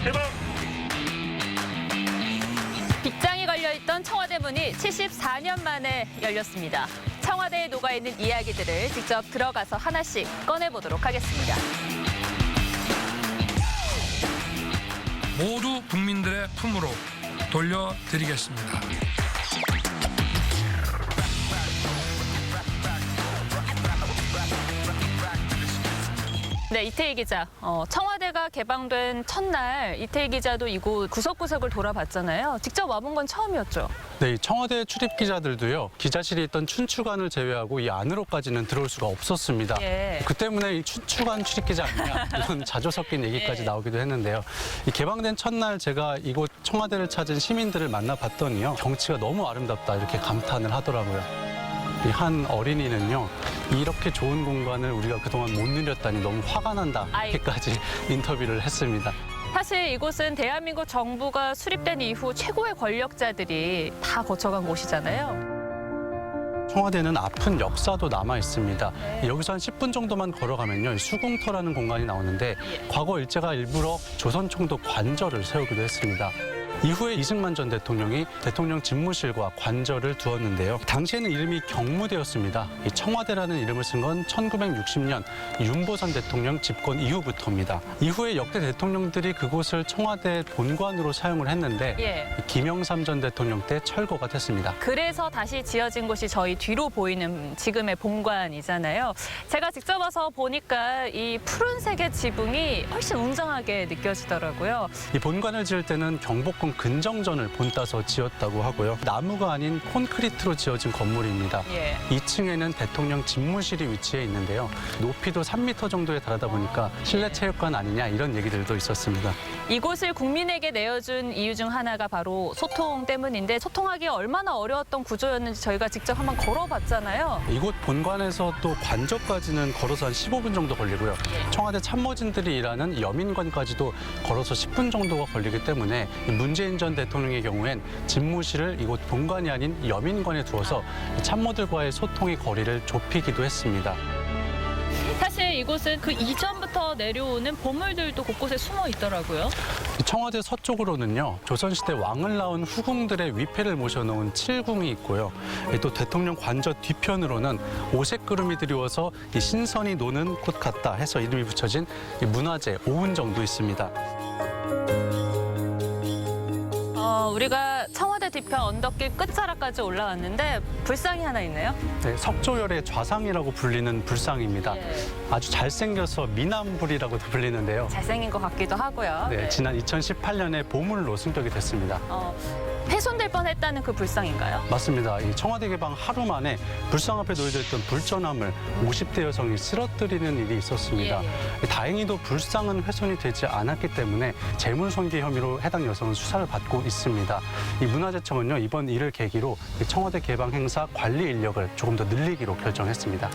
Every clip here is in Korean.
개방. 빗장이 걸려있던 청와대 문이 74년 만에 열렸습니다. 청와대에 녹아있는 이야기들을 직접 들어가서 하나씩 꺼내보도록 하겠습니다. 모두 국민들의 품으로 돌려드리겠습니다. 네, 이태희 기자. 청와대가 개방된 첫날 이태희 기자도 이곳 구석구석을 돌아봤잖아요. 직접 와본 건 처음이었죠? 네, 이 청와대 출입 기자들도요. 기자실에 있던 춘추관을 제외하고 이 안으로까지는 들어올 수가 없었습니다. 예. 그 때문에 이 춘추관 출입 기자 아니냐 이런 자조 섞인 얘기까지 예. 나오기도 했는데요. 이 개방된 첫날 제가 이곳 청와대를 찾은 시민들을 만나봤더니요. 경치가 너무 아름답다 이렇게 감탄을 하더라고요. 이 한 어린이는요. 이렇게 좋은 공간을 우리가 그동안 못 누렸다니 너무 화가 난다 이렇게까지 인터뷰를 했습니다. 사실 이곳은 대한민국 정부가 수립된 이후 최고의 권력자들이 다 거쳐간 곳이잖아요. 청와대는 아픈 역사도 남아 있습니다. 여기서 한 10분 정도만 걸어가면요. 수궁터라는 공간이 나오는데 과거 일제가 일부러 조선총독 관저를 세우기도 했습니다. 이후에 이승만 전 대통령이 대통령 집무실과 관저를 두었는데요. 당시에는 이름이 경무대였습니다. 이 청와대라는 이름을 쓴 건 1960년 윤보선 대통령 집권 이후부터입니다. 이후에 역대 대통령들이 그곳을 청와대 본관으로 사용을 했는데 예. 김영삼 전 대통령 때 철거가 됐습니다. 그래서 다시 지어진 곳이 저희 뒤로 보이는 지금의 본관이잖아요. 제가 직접 와서 보니까 이 푸른색의 지붕이 훨씬 웅장하게 느껴지더라고요. 이 본관을 지을 때는 경복궁 근정전을 본따서 지었다고 하고요. 나무가 아닌 콘크리트로 지어진 건물입니다. 예. 2층에는 대통령 집무실이 위치해 있는데요. 높이도 3m 정도에 달하다 보니까 실내체육관 아니냐 이런 얘기들도 있었습니다. 이곳을 국민에게 내어준 이유 중 하나가 바로 소통 때문인데 소통하기 얼마나 어려웠던 구조였는지 저희가 직접 한번 걸어봤잖아요. 이곳 본관에서 또 관저까지는 걸어서 한 15분 정도 걸리고요. 청와대 참모진들이 일하는 여민관까지도 걸어서 10분 정도가 걸리기 때문에 문재인 전 대통령의 경우엔 집무실을 이곳 본관이 아닌 여민관에 두어서 참모들과의 소통의 거리를 좁히기도 했습니다. 사실 이곳은 그 이전부터 내려오는 보물들도 곳곳에 숨어 있더라고요. 청와대 서쪽으로는요. 조선시대 왕을 낳은 후궁들의 위패를 모셔놓은 칠궁이 있고요. 또 대통령 관저 뒤편으로는 오색구름이 드리워서 이 신선이 노는 곳 같다 해서 이름이 붙여진 이 문화재 오은정도 있습니다. 우리가 청와대 뒤편 언덕길 끝자락까지 올라왔는데 불상이 하나 있네요. 네, 석조열의 좌상이라고 불리는 불상입니다. 예. 아주 잘생겨서 미남불이라고도 불리는데요. 잘생긴 것 같기도 하고요. 네, 지난 2018년에 보물로 승격이 됐습니다. 훼손될 뻔했다는 그 불상인가요? 맞습니다. 이 청와대 개방 하루 만에 불상 앞에 놓여져 있던 불전함을 50대 여성이 쓰러뜨리는 일이 있었습니다. 예. 다행히도 불상은 훼손이 되지 않았기 때문에 재물손괴 혐의로 해당 여성은 수사를 받고 있습니다. 이 문화재청은요, 이번 일을 계기로 청와대 개방 행사 관리 인력을 조금 더 늘리기로 결정했습니다.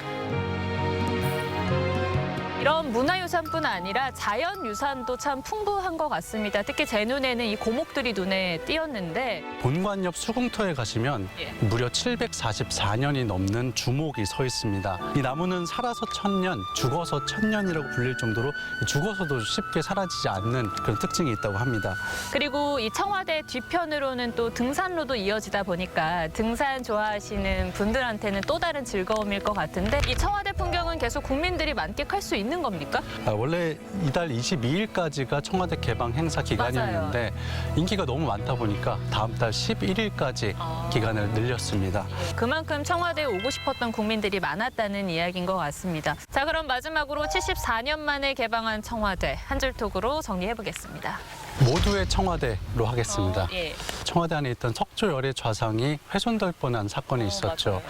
이런 문화유산뿐 아니라 자연유산도 참 풍부한 것 같습니다. 특히 제 눈에는 이 고목들이 눈에 띄었는데 본관 옆 수궁터에 가시면 예. 무려 744년이 넘는 주목이 서 있습니다. 이 나무는 살아서 1000년, 죽어서 1000년이라고 불릴 정도로 죽어서도 쉽게 사라지지 않는 그런 특징이 있다고 합니다. 그리고 이 청와대 뒤편으로는 또 등산로도 이어지다 보니까 등산 좋아하시는 분들한테는 또 다른 즐거움일 것 같은데 이 청와대 풍경은 계속 국민들이 만끽할 수 있는 겁니까? 원래 이달 22일까지가 청와대 개방 행사 기간이었는데 인기가 너무 많다 보니까 다음 달 11일까지 기간을 늘렸습니다. 그만큼 청와대에 오고 싶었던 국민들이 많았다는 이야기인 것 같습니다. 자, 그럼 마지막으로 74년 만에 개방한 청와대 한 줄 톡으로 정리해보겠습니다. 모두의 청와대로 하겠습니다. 예. 청와대 안에 있던 석조열의 좌상이 훼손될 뻔한 사건이 있었죠.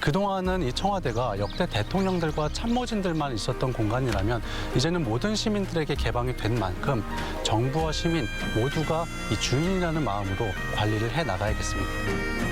그동안은 이 청와대가 역대 대통령들과 참모진들만 있었던 공간이라면 이제는 모든 시민들에게 개방이 된 만큼 정부와 시민 모두가 이 주인이라는 마음으로 관리를 해 나가야겠습니다.